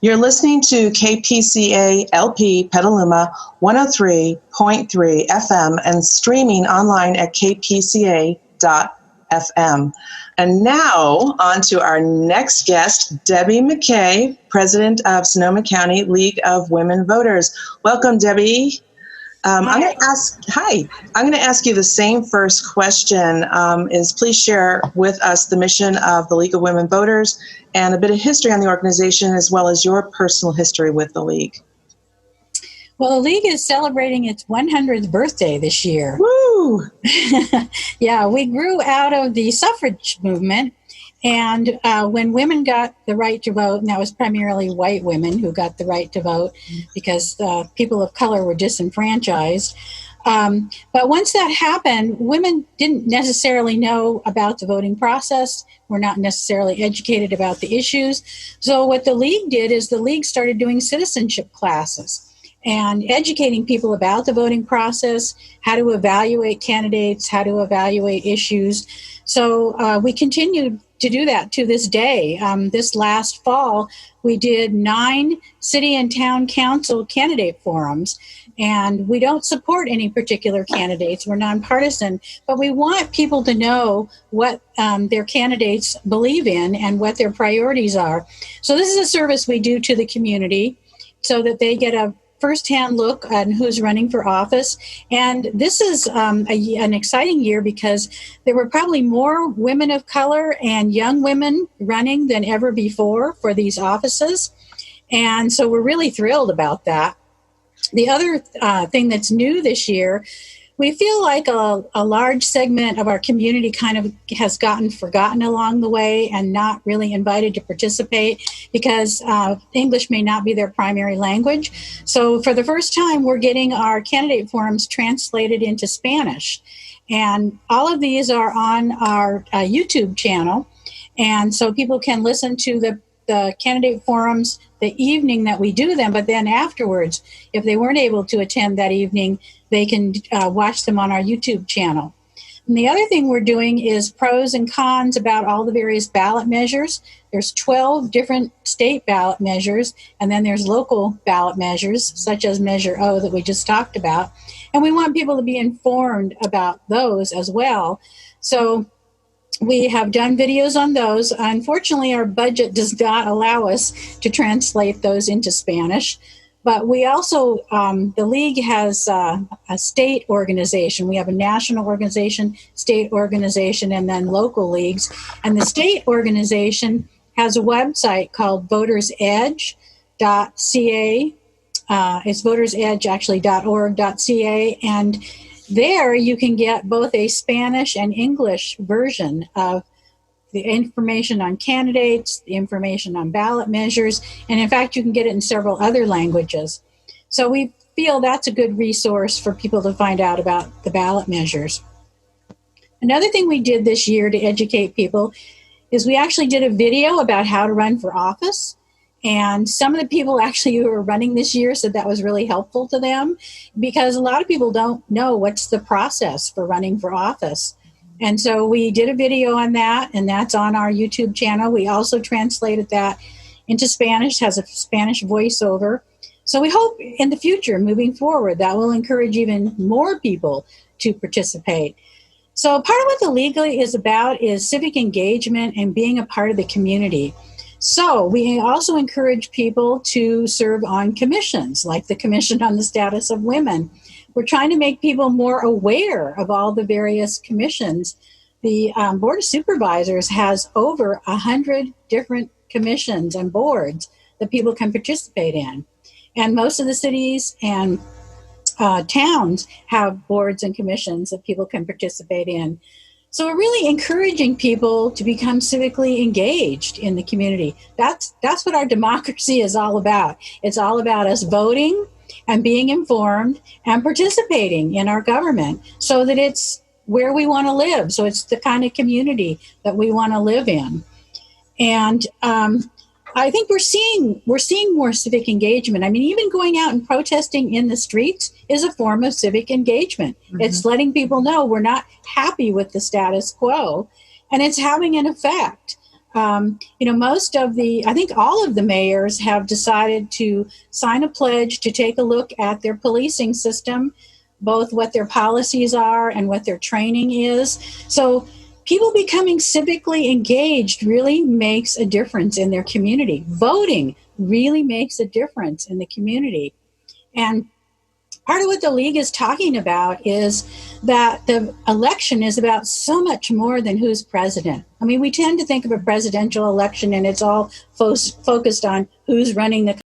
You're listening to KPCA LP Petaluma 103.3 FM and streaming online at kpca.fm. And now on to our next guest, Debbie McKay, President of Sonoma County League of Women Voters. Welcome, Debbie. I'm going to ask you the same first question. Please share with us the mission of the League of Women Voters and a bit of history on the organization, as well as your personal history with the League. Well, the League is celebrating its 100th birthday this year. Woo! Yeah, we grew out of the suffrage movement. And when women got the right to vote, and that was primarily white women who got the right to vote because people of color were disenfranchised. But once that happened, women didn't necessarily know about the voting process, were not necessarily educated about the issues. So what the League did is the League started doing citizenship classes and educating people about the voting process, how to evaluate candidates, how to evaluate issues. So we continued to do that to this day. This last fall, we did 9 city and town council candidate forums, and we don't support any particular candidates. We're nonpartisan, but we want people to know what their candidates believe in and what their priorities are. So this is a service we do to the community so that they get a firsthand look at who's running for office. And this is an exciting year because there were probably more women of color and young women running than ever before for these offices. And so we're really thrilled about that. The other thing that's new this year, we feel like a large segment of our community kind of has gotten forgotten along the way and not really invited to participate because English may not be their primary language. So for the first time, we're getting our candidate forums translated into Spanish. And all of these are on our YouTube channel. And so people can listen to the candidate forums the evening that we do them, but then afterwards, if they weren't able to attend that evening, they can watch them on our YouTube channel. And the other thing we're doing is pros and cons about all the various ballot measures. There's 12 different state ballot measures, and then there's local ballot measures, such as Measure O that we just talked about. And we want people to be informed about those as well. So we have done videos on those. Unfortunately, our budget does not allow us to translate those into Spanish. But we also, the League has a state organization. We have a national organization, state organization, and then local leagues. And the state organization has a website called votersedge.ca. It's votersedge, actually, .org.ca. And there you can get both a Spanish and English version of the information on candidates, the information on ballot measures, and in fact, you can get it in several other languages. So we feel that's a good resource for people to find out about the ballot measures. Another thing we did this year to educate people is we actually did a video about how to run for office. And some of the people actually who are running this year said that was really helpful to them because a lot of people don't know what's the process for running for office. And so we did a video on that, and that's on our YouTube channel. We also translated that into Spanish, has a Spanish voiceover. So we hope in the future, moving forward, that will encourage even more people to participate. So part of what the League is about is civic engagement and being a part of the community. So we also encourage people to serve on commissions, like the Commission on the Status of Women. We're trying to make people more aware of all the various commissions. The Board of Supervisors has over 100 different commissions and boards that people can participate in. And most of the cities and towns have boards and commissions that people can participate in. So we're really encouraging people to become civically engaged in the community. That's what our democracy is all about. It's all about us voting and being informed and participating in our government so that it's where we want to live. So it's the kind of community that we want to live in. And I think we're seeing more civic engagement. I mean, even going out and protesting in the streets is a form of civic engagement. Mm-hmm. It's letting people know we're not happy with the status quo, and it's having an effect. Most of I think all of the mayors have decided to sign a pledge to take a look at their policing system, both what their policies are and what their training is. So people becoming civically engaged really makes a difference in their community. Voting really makes a difference in the community. And part of what the league is talking about is that the election is about so much more than who's president. I mean, we tend to think of a presidential election and it's all focused on who's running the